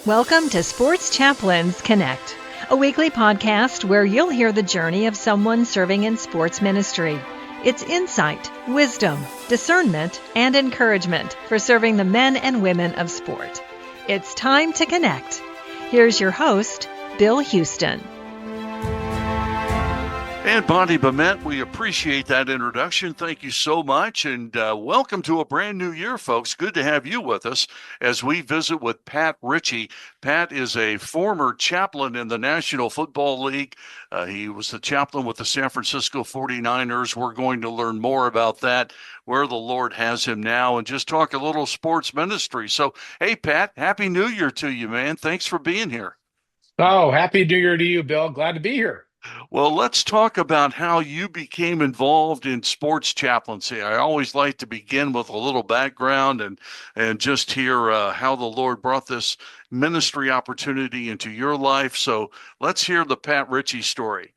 Welcome to Sports Chaplains Connect, a weekly podcast where you'll hear the journey of someone serving in sports ministry. It's insight, wisdom, discernment, and encouragement for serving the men and women of sport. It's time to connect. Here's your host, Bill Houston. And Bonnie Bement, we appreciate that introduction. Thank you so much. And welcome to a brand new year, folks. Good to have you with us as we visit with Pat Richie. Pat is a former chaplain in the National Football League. He was the chaplain with the San Francisco 49ers. We're going to learn more about that, where the Lord has him now, and just talk a little sports ministry. So, hey, Pat, Happy New Year to you, man. Thanks for being here. Oh, Happy New Year to you, Bill. Glad to be here. Well, let's talk about how you became involved in sports chaplaincy. I always like to begin with a little background and just hear how the Lord brought this ministry opportunity into your life. So let's hear the Pat Richie story.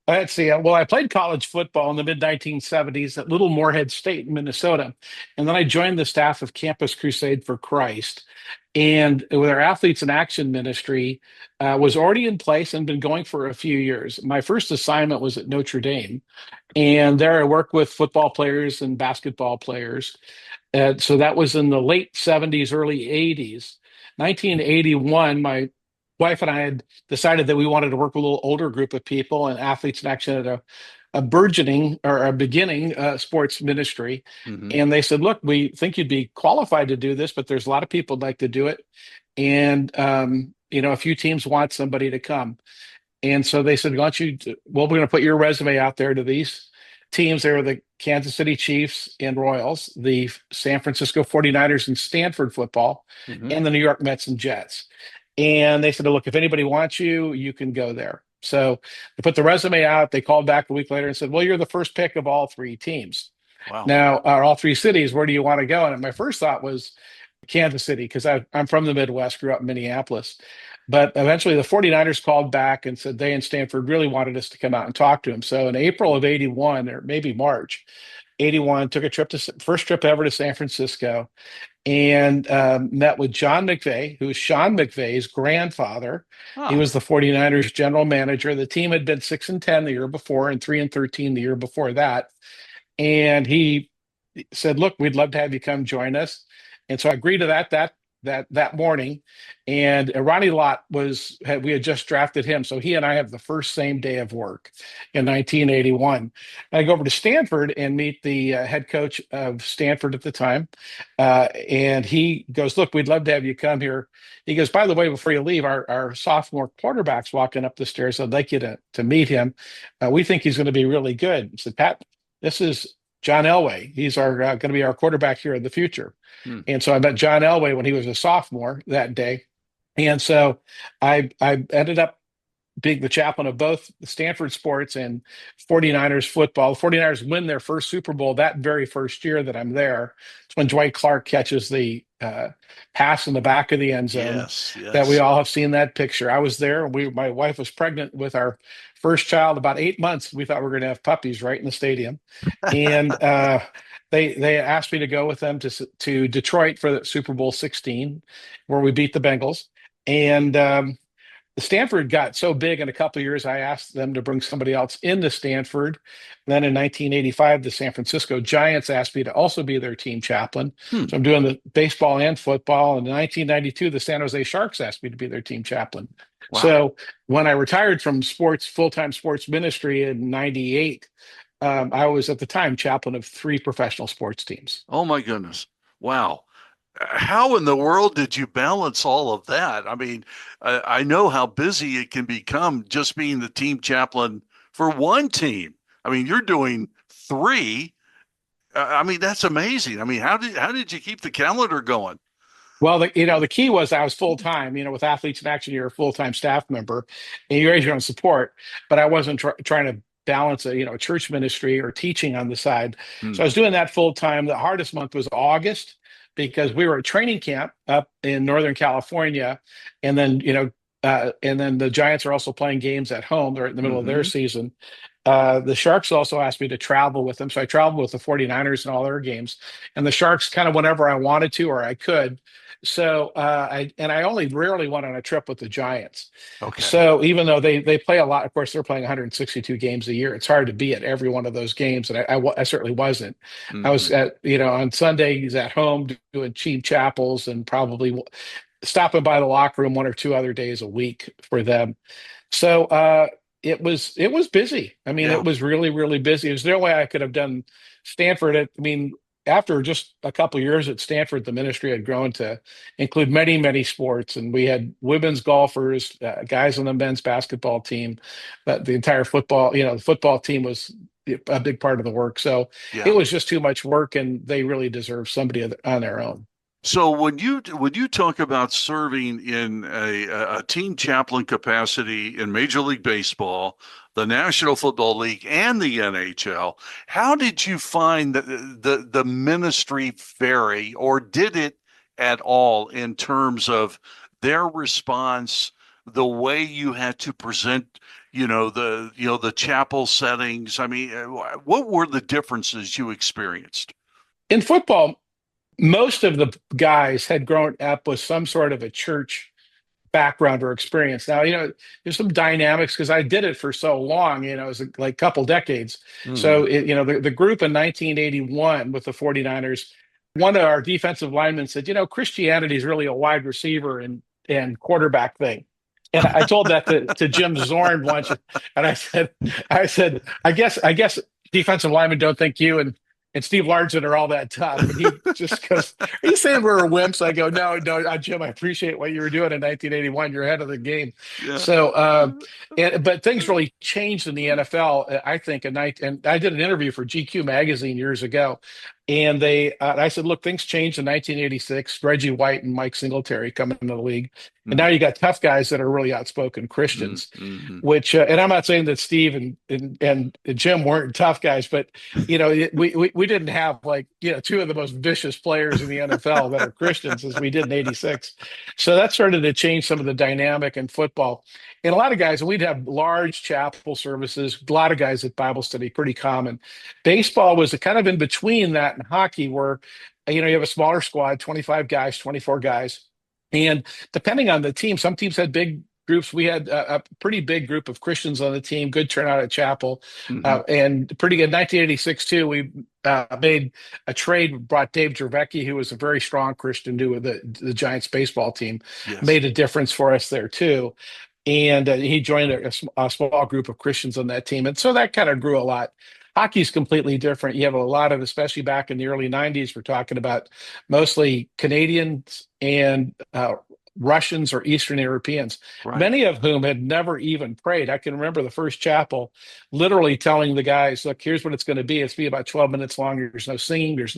Let's see. Well, I played college football in the mid-1970s at Little Moorhead State in Minnesota. And then I joined the staff of Campus Crusade for Christ. And with our Athletes in Action ministry was already in place and been going for a few years. My first assignment was at Notre Dame. And there I worked with football players and basketball players. So that was in the late 70s, early 80s. 1981, my wife and I had decided that we wanted to work with a little older group of people, and Athletes in Action had a burgeoning or a beginning sports ministry. Mm-hmm. And they said, look, we think you'd be qualified to do this, but there's a lot of people who'd like to do it. And, a few teams want somebody to come. And so they said, we're going to put your resume out there to these teams. They were the Kansas City Chiefs and Royals, the San Francisco 49ers and Stanford football, Mm-hmm. and the New York Mets and Jets. And they said, look, if anybody wants you, you can go there. So they put the resume out. They called back a week later and said, well, you're the first pick of all three teams. Wow. Now, all three cities, where do you want to go? And my first thought was Kansas City, because I'm from the Midwest, grew up in Minneapolis. But eventually the 49ers called back and said they and Stanford really wanted us to come out and talk to them. So in April of 81, or maybe March, 81, took first trip ever to San Francisco, and met with John McVay, who was Sean McVay's grandfather. Huh. He was the 49ers general manager. The team had been 6-10 the year before and 3-13 the year before that. And he said, look, we'd love to have you come join us. And so I agreed to that morning. And Ronnie Lott we had just drafted him. So he and I have the first same day of work in 1981. I go over to Stanford and meet the head coach of Stanford at the time. And he goes, look, we'd love to have you come here. He goes, by the way, before you leave, our sophomore quarterback's walking up the stairs. I'd like you to meet him. We think he's going to be really good. I said, Pat, this is John Elway. He's going to be our quarterback here in the future. And so I met John Elway when he was a sophomore that day. And so I ended up being the chaplain of both Stanford sports and 49ers football. The 49ers win their first Super Bowl that very first year that I'm there. It's when Dwight Clark catches the pass in the back of the end zone. Yes. That we all have seen that picture. I was there. My wife was pregnant with our first child, about 8 months. We thought we were going to have puppies right in the stadium. And they asked me to go with them to Detroit for the Super Bowl 16, where we beat the Bengals. And the Stanford got so big in a couple of years, I asked them to bring somebody else into Stanford. Then in 1985, the San Francisco Giants asked me to also be their team chaplain. So I'm doing the baseball and football. And in 1992, the San Jose Sharks asked me to be their team chaplain. Wow. So when I retired from full-time sports ministry in 98, I was at the time chaplain of 3 professional sports teams. Oh, my goodness. Wow. How in the world did you balance all of that? I mean, I know how busy it can become just being the team chaplain for one team. I mean, you're doing 3. I mean, that's amazing. I mean, how did you keep the calendar going? Well, the key was I was full-time. With Athletes in Action, you're a full-time staff member and you raise your own support, but I wasn't trying to balance a church ministry or teaching on the side. So I was doing that full-time. The hardest month was August, because we were at training camp up in Northern California. And then, the Giants are also playing games at home. They're in the middle of their season. The Sharks also asked me to travel with them. So I traveled with the 49ers in all their games. And the Sharks, kind of whenever I wanted to or I could, So I only rarely went on a trip with the Giants. Okay. So even though they play a lot, of course, they're playing 162 games a year. It's hard to be at every one of those games, and I certainly wasn't. I was Hmm. at on Sundays at home doing cheap chapels and probably stopping by the locker room one or two other days a week for them. So it was busy. I mean, Yeah. it was really, really busy. There's no way I could have done Stanford. I mean, after just a couple of years at Stanford, the ministry had grown to include many, many sports, and we had women's golfers, guys on the men's basketball team, but the entire football, the football team was a big part of the work. So it Yeah. was just too much work, and they really deserve somebody on their own. So when you talk about serving in a team chaplain capacity in Major League Baseball, the National Football League, and the NHL, how did you find the ministry vary, or did it at all in terms of their response, the way you had to present, the chapel settings? I mean, what were the differences you experienced? In football, most of the guys had grown up with some sort of a church background or experience. Now, there's some dynamics because I did it for so long, it was like a couple decades. So, Hmm. the group in 1981 with the 49ers, one of our defensive linemen said, Christianity is really a wide receiver and quarterback thing. And I told that to Jim Zorn once, and I said, I guess defensive linemen don't think you and Steve Largent are all that tough. And he just goes, "Are you saying we're wimps?" I go, "No, no, Jim. I appreciate what you were doing in 1981. You're ahead of the game." Yeah. So, but things really changed in the NFL. I think, and I did an interview for GQ magazine years ago, and I said, "Look, things changed in 1986. Reggie White and Mike Singletary coming into the league, and now you got tough guys that are really outspoken Christians." Mm-hmm. Which, and I'm not saying that Steve and Jim weren't tough guys, but we didn't have like two of the most vicious players in the NFL that are Christians as we did in '86. So that started to change some of the dynamic in football. And a lot of guys, and we'd have large chapel services. A lot of guys at Bible study, pretty common. Baseball was kind of in between that and hockey, where you have a smaller squad, 25 guys, 24 guys, and depending on the team, some teams had big groups. We had a pretty big group of Christians on the team, good turnout at chapel, Mm-hmm. and pretty good. 1986 too, we made a trade, brought Dave Dravecki, who was a very strong Christian to the Giants baseball team, Yes. made a difference for us there too. And he joined a small group of Christians on that team, and so that kind of grew a lot. Hockey's completely different. You have a lot of, especially back in the early '90s, we're talking about mostly Canadians and Russians or Eastern Europeans, Right. many of whom had never even prayed. I can remember the first chapel literally telling the guys, "Look, here's what it's going to be. It's be about 12 minutes long. There's no singing. There's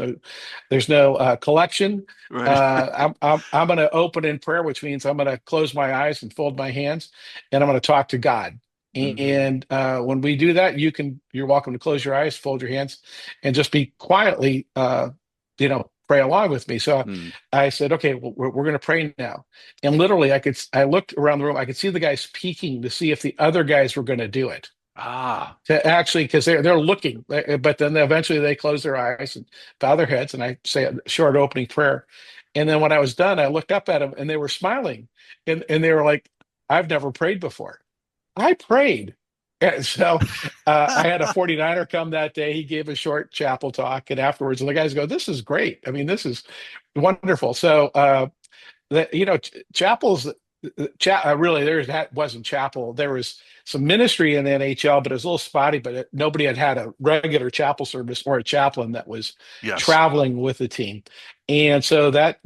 no collection. Right. I'm going to open in prayer, which means I'm going to close my eyes and fold my hands, and I'm going to talk to God." Mm-hmm. And when we do that, you're welcome to close your eyes, fold your hands, and just be quietly, pray along with me. So Mm. I said, "Okay, well, we're going to pray now." And literally, I looked around the room, I could see the guys peeking to see if the other guys were going to do it. Ah. To actually, because they're looking, but then eventually they close their eyes and bow their heads, and I say a short opening prayer. And then when I was done, I looked up at them, and they were smiling, and they were like, "I've never prayed before." I prayed. And so I had a 49er come that day. He gave a short chapel talk, and afterwards, the guys go, "This is great. I mean, this is wonderful." So chapels, really, that wasn't chapel. There was some ministry in the NHL, but it was a little spotty. But nobody had a regular chapel service or a chaplain that was Yes. traveling with the team, and so that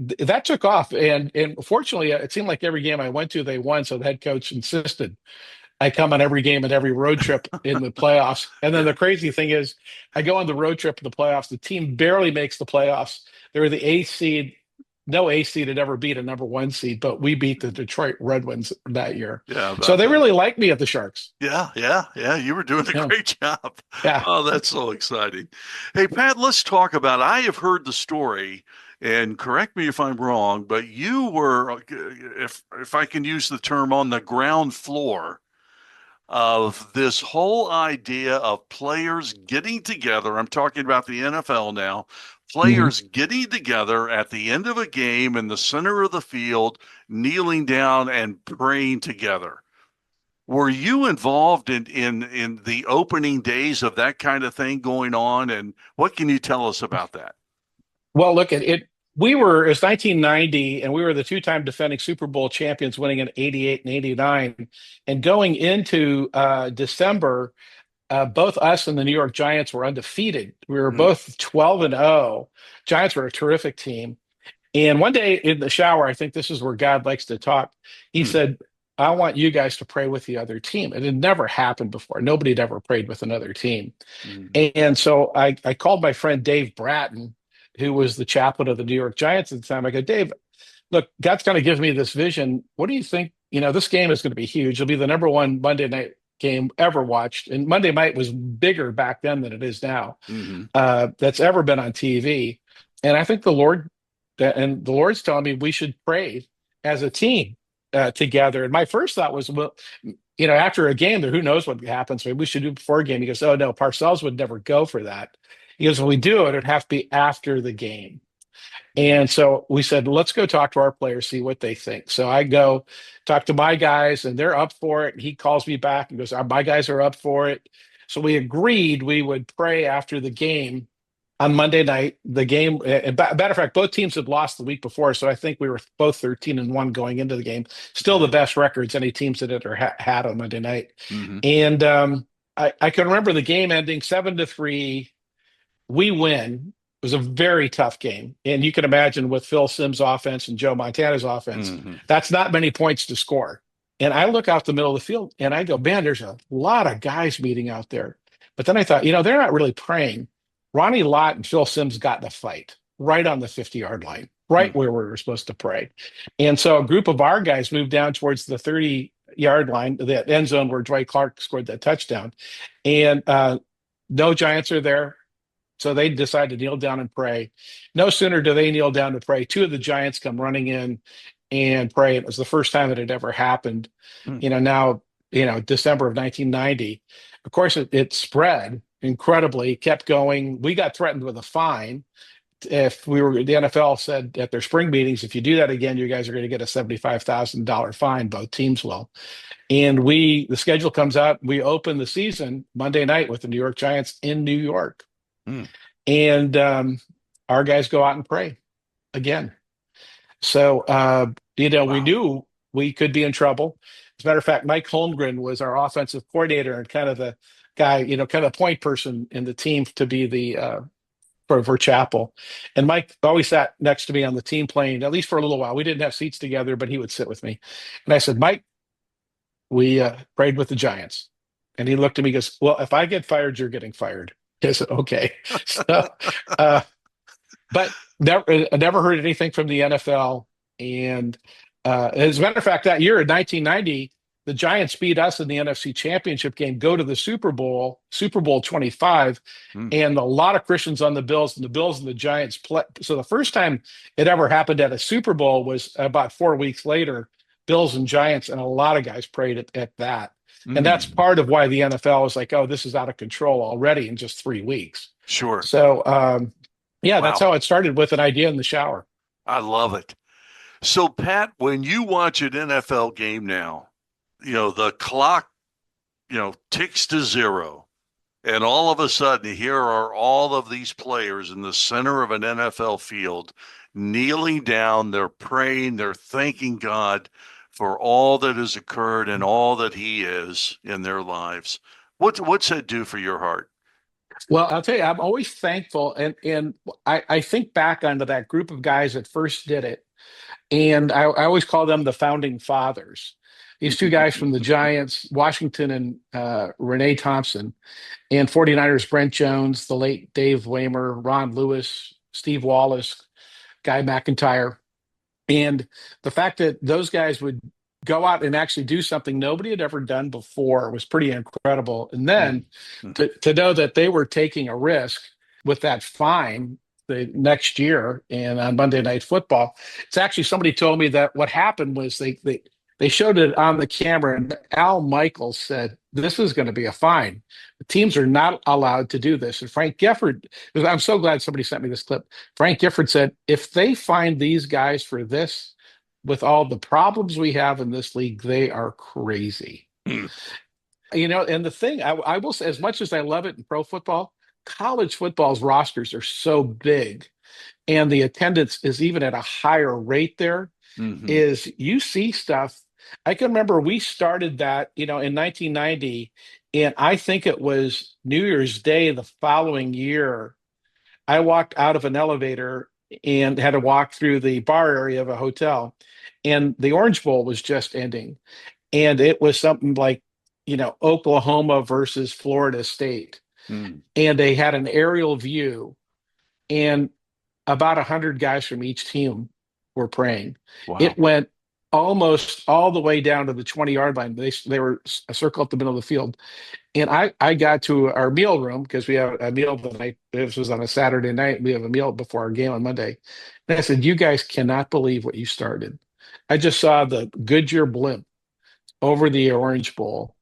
took off. And fortunately, it seemed like every game I went to, they won. So the head coach insisted I come on every game and every road trip in the playoffs. And then Yeah. the crazy thing is, I go on the road trip in the playoffs. The team barely makes the playoffs. They were the eighth seed. No A seed had ever beat a number one seed, but we beat the Detroit Red Wings that year. Yeah. So About they that. really liked me at the Sharks. Yeah. Yeah. Yeah. You were doing a Yeah. great job. Yeah. Oh, that's so exciting. Hey, Pat, let's talk about. I have heard the story, and correct me if I'm wrong, but you were, if I can use the term, on the ground floor of this whole idea of players getting together. I'm talking about the NFL now players getting together at the end of a game in the center of the field, kneeling down and praying together. Were you involved in the opening days of that kind of thing going on? And what can you tell us about that? Well, look at it. It's 1990, and we were the two-time defending Super Bowl champions, winning in '88 and '89. And going into December, both us and the New York Giants were undefeated. We were both 12-0. Giants were a terrific team. And one day in the shower, I think this is where God likes to talk. He said, I want you guys to pray with the other team. It had never happened before. Nobody had ever prayed with another team. And so I called my friend Dave Bratton, who was the chaplain of the New York Giants at the time. I go, Dave, look, God's going to give me this vision. What do you think? This game is going to be huge. It'll be the number one Monday night game ever watched. And Monday night was bigger back then than it is now. That's ever been on TV. And I think the Lord's telling me we should pray as a team together. And my first thought was, well, after a game, who knows what happens? Maybe we should do it before a game. He goes, oh, no, Parcells would never go for that. He goes, when we do it, it'd have to be after the game. And so we said, let's go talk to our players, see what they think. So I go talk to my guys, and they're up for it. And he calls me back and goes, my guys are up for it. So we agreed we would pray after the game on Monday night. The game, matter of fact, both teams had lost the week before. So I think we were both 13-1 going into the game. Still the best records any teams had ever had on Monday night. And I can remember the game ending 7-3. We win. It was a very tough game. And you can imagine with Phil Simms' offense and Joe Montana's offense, that's not many points to score. And I look out the middle of the field and I go, man, there's a lot of guys meeting out there. But then I thought, they're not really praying. Ronnie Lott and Phil Simms got in a fight right on the 50-yard line, right where we were supposed to pray. And so a group of our guys moved down towards the 30-yard line, that end zone where Dwight Clark scored that touchdown. And no Giants are there. So they decide to kneel down and pray. No sooner do they kneel down to pray, two of the Giants come running in and pray. It was the first time it had ever happened. Now, December of 1990. Of course, it spread incredibly, kept going. We got threatened with a fine. The NFL said at their spring meetings, if you do that again, you guys are going to get a $75,000 fine. Both teams will. And the schedule comes out. We open the season Monday night with the New York Giants in New York. And our guys go out and pray again. So, we knew we could be in trouble. As a matter of fact, Mike Holmgren was our offensive coordinator and kind of the guy, kind of the point person in the team to be the for Chapel. And Mike always sat next to me on the team plane, at least for a little while. We didn't have seats together, but he would sit with me. And I said, Mike, we prayed with the Giants. And he looked at me and goes, well, if I get fired, you're getting fired. I said, okay. So, but never heard anything from the NFL. And as a matter of fact, that year in 1990, the Giants beat us in the NFC Championship game, go to the Super Bowl 25, and a lot of Christians on the Bills, and the Bills and the Giants play. So the first time it ever happened at a Super Bowl was about 4 weeks later, Bills and Giants, and a lot of guys prayed at that. And that's part of why the NFL is like, oh, this is out of control already in just 3 weeks. Sure. So, That's how it started, with an idea in the shower. I love it. So, Pat, when you watch an NFL game now, the clock, ticks to zero. And all of a sudden, here are all of these players in the center of an NFL field, kneeling down. They're praying. They're thanking God for all that has occurred and all that he is in their lives. What's that do for your heart? Well, I'll tell you, I'm always thankful. And I think back onto that group of guys that first did it. And I always call them the founding fathers. These two guys from the Giants, Washington and Renee Thompson, and 49ers, Brent Jones, the late Dave Waymer, Ron Lewis, Steve Wallace, Guy McIntyre. And the fact that those guys would go out and actually do something nobody had ever done before was pretty incredible. And then to know that they were taking a risk with that fine the next year and on Monday Night Football, it's actually, somebody told me that what happened was They showed it on the camera, and Al Michaels said, "This is going to be a fine. The teams are not allowed to do this." And Frank Gifford, I'm so glad somebody sent me this clip. Frank Gifford said, "If they find these guys for this, with all the problems we have in this league, they are crazy." Mm. And the thing I will say, as much as I love it in pro football, college football's rosters are so big, and the attendance is even at a higher rate there. Hmm. Is you see stuff. I can remember we started that, in 1990, and I think it was New Year's Day the following year. I walked out of an elevator and had to walk through the bar area of a hotel, and the Orange Bowl was just ending, and it was something like, Oklahoma versus Florida State, Mm. and they had an aerial view, and about 100 guys from each team were praying. Wow. It went almost all the way down to the 20-yard line. They were a circle up the middle of the field. And I got to our meal room because we have a meal the night. This was on a Saturday night. We have a meal before our game on Monday. And I said, "You guys cannot believe what you started." I just saw the Goodyear blimp over the Orange Bowl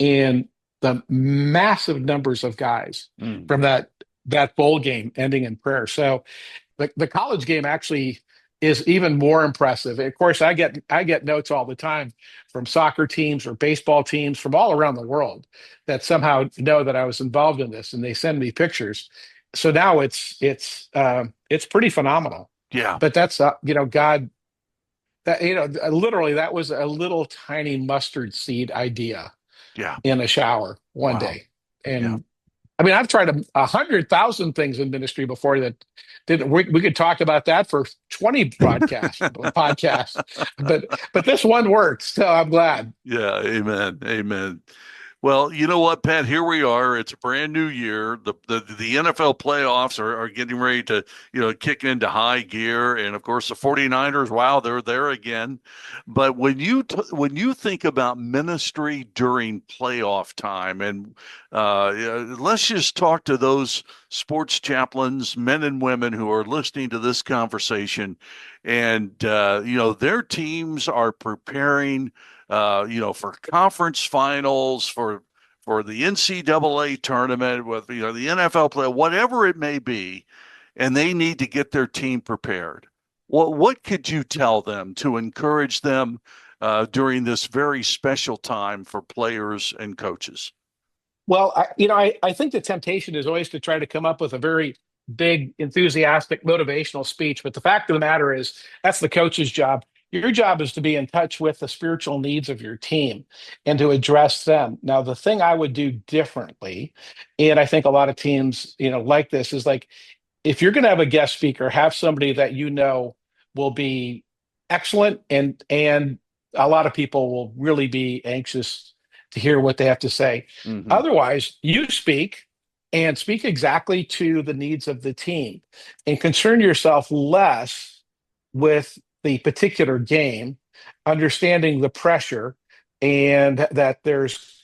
and the massive numbers of guys Mm. from that bowl game ending in prayer. So the college game actually is even more impressive. Of course, I get notes all the time from soccer teams or baseball teams from all around the world that somehow know that I was involved in this, and they send me pictures. So now it's pretty phenomenal. Yeah. But that's God, that literally that was a little tiny mustard seed idea Yeah. in a shower one Wow. day. Yeah. And I mean, I've tried 100,000 things in ministry before that didn't. We could talk about that for 20 podcasts, but this one works, so I'm glad. Yeah. Amen. Amen. Well, you know what, Pat? Here we are. It's a brand new year. The NFL playoffs are getting ready to, kick into high gear. And of course, the 49ers, wow, they're there again. But when you think about ministry during playoff time, and let's just talk to those sports chaplains, men and women who are listening to this conversation, and their teams are preparing for conference finals, for the NCAA tournament, with the NFL play, whatever it may be, and they need to get their team prepared. What could you tell them to encourage them during this very special time for players and coaches? Well, I think the temptation is always to try to come up with a very big, enthusiastic, motivational speech. But the fact of the matter is, that's the coach's job. Your job is to be in touch with the spiritual needs of your team and to address them. Now, the thing I would do differently, and I think a lot of teams, like this, is like, if you're going to have a guest speaker, have somebody that will be excellent, and a lot of people will really be anxious to hear what they have to say. Hmm. Otherwise, you speak and speak exactly to the needs of the team and concern yourself less with the particular game, understanding the pressure, and that there's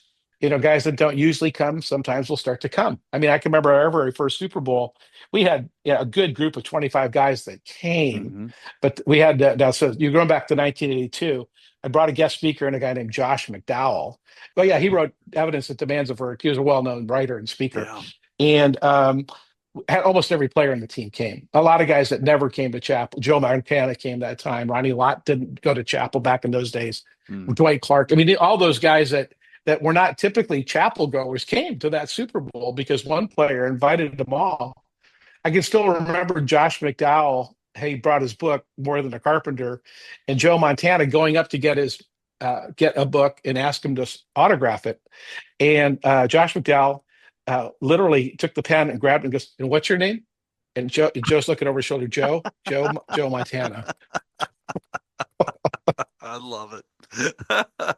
guys that don't usually come sometimes will start to come. I mean, I can remember our very first Super Bowl, we had a good group of 25 guys that came, Hmm. but we had now, so you're going back to 1982. I brought a guest speaker and a guy named Josh McDowell. Well, yeah, he wrote Evidence That Demands a Verdict. He was a well-known writer and speaker. Yeah. And had almost every player in the team came. A lot of guys that never came to Chapel. Joe Montana came that time. Ronnie Lott didn't go to Chapel back in those days. Mm. Dwight Clark. I mean, all those guys that were not typically chapel goers came to that Super Bowl because one player invited them all. I can still remember Josh McDowell. He brought his book More Than a Carpenter, and Joe Montana going up to get a book and ask him to autograph it. And Josh McDowell literally took the pen and grabbed it and goes, "And what's your name?" And Joe's looking over his shoulder. Joe Montana. I love it.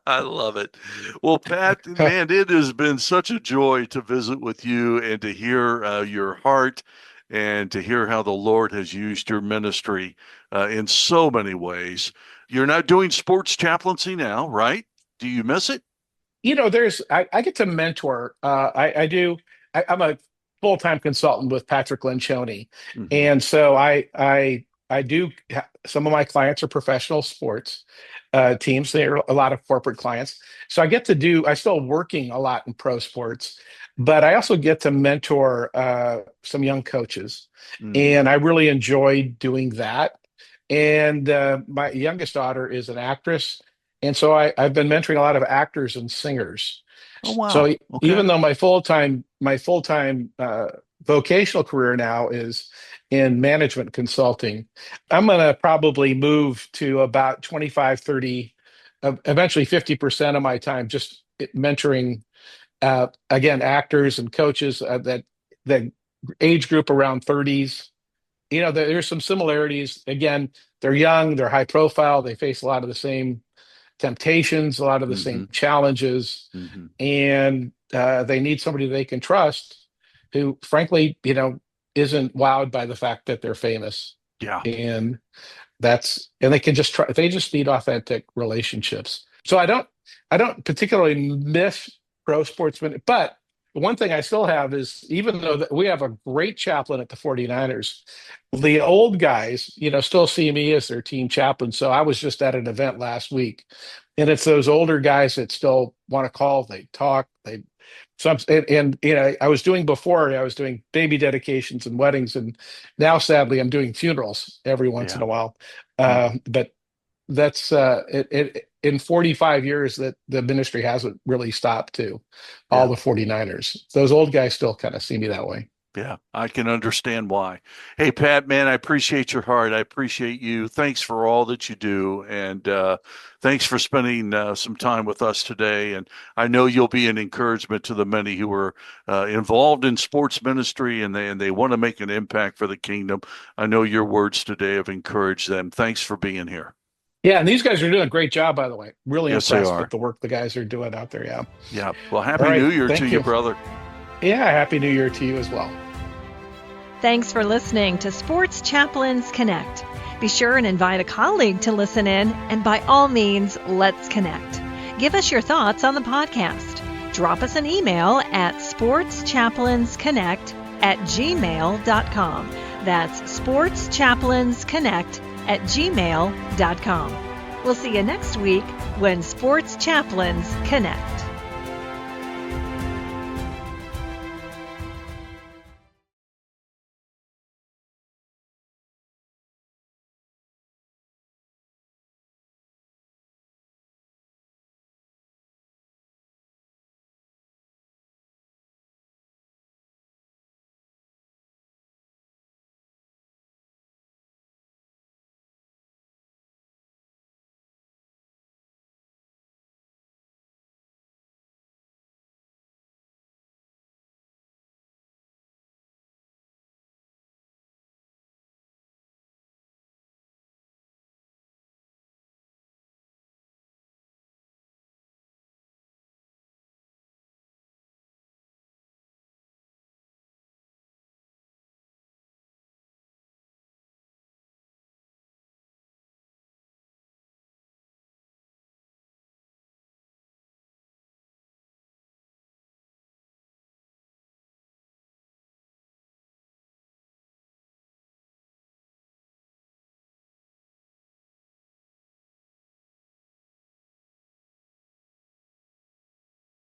I love it. Well, Pat, man, it has been such a joy to visit with you and to hear your heart and to hear how the Lord has used your ministry in so many ways. You're not doing sports chaplaincy now, right? Do you miss it? I get to mentor. I do. I'm a full-time consultant with Patrick Lencioni, Hmm. and so I some of my clients are professional sports teams. They're a lot of corporate clients. So I still working a lot in pro sports, but I also get to mentor some young coaches. And I really enjoy doing that. And my youngest daughter is an actress. And so I've been mentoring a lot of actors and singers. Oh, wow. So Okay. even though my full-time vocational career now is in management consulting, I'm going to probably move to about 25, 30, eventually 50% of my time just mentoring, again, actors and coaches that age group around 30s. There's some similarities. Again, they're young, they're high profile, they face a lot of the same temptations, a lot of the same challenges, and they need somebody they can trust who, frankly, isn't wowed by the fact that they're famous. Yeah. And they can just try, they just need authentic relationships. So I don't particularly miss pro sportsmen, but one thing I still have is, even though we have a great chaplain at the 49ers, the old guys, still see me as their team chaplain. So I was just at an event last week, and it's those older guys that still want to call, they talk, I was doing baby dedications and weddings, and now sadly I'm doing funerals every once in a while. But that's in 45 years that the ministry hasn't really stopped to all the 49ers. Those old guys still kind of see me that way. Yeah, I can understand why. Hey, Pat, man, I appreciate your heart. I appreciate you. Thanks for all that you do. And thanks for spending some time with us today. And I know you'll be an encouragement to the many who are involved in sports ministry, and they want to make an impact for the kingdom. I know your words today have encouraged them. Thanks for being here. Yeah, and these guys are doing a great job, by the way. Really Yes, they impressed are. with the work the guys are doing out there. Yeah. Yeah. Well, Happy New Year to you, brother. Yeah, Happy New Year to you as well. Thanks for listening to Sports Chaplains Connect. Be sure and invite a colleague to listen in, and by all means, let's connect. Give us your thoughts on the podcast. Drop us an email at sportschaplainsconnect@gmail.com. That's sportschaplainsconnect@gmail.com. We'll see you next week when Sports Chaplains Connect.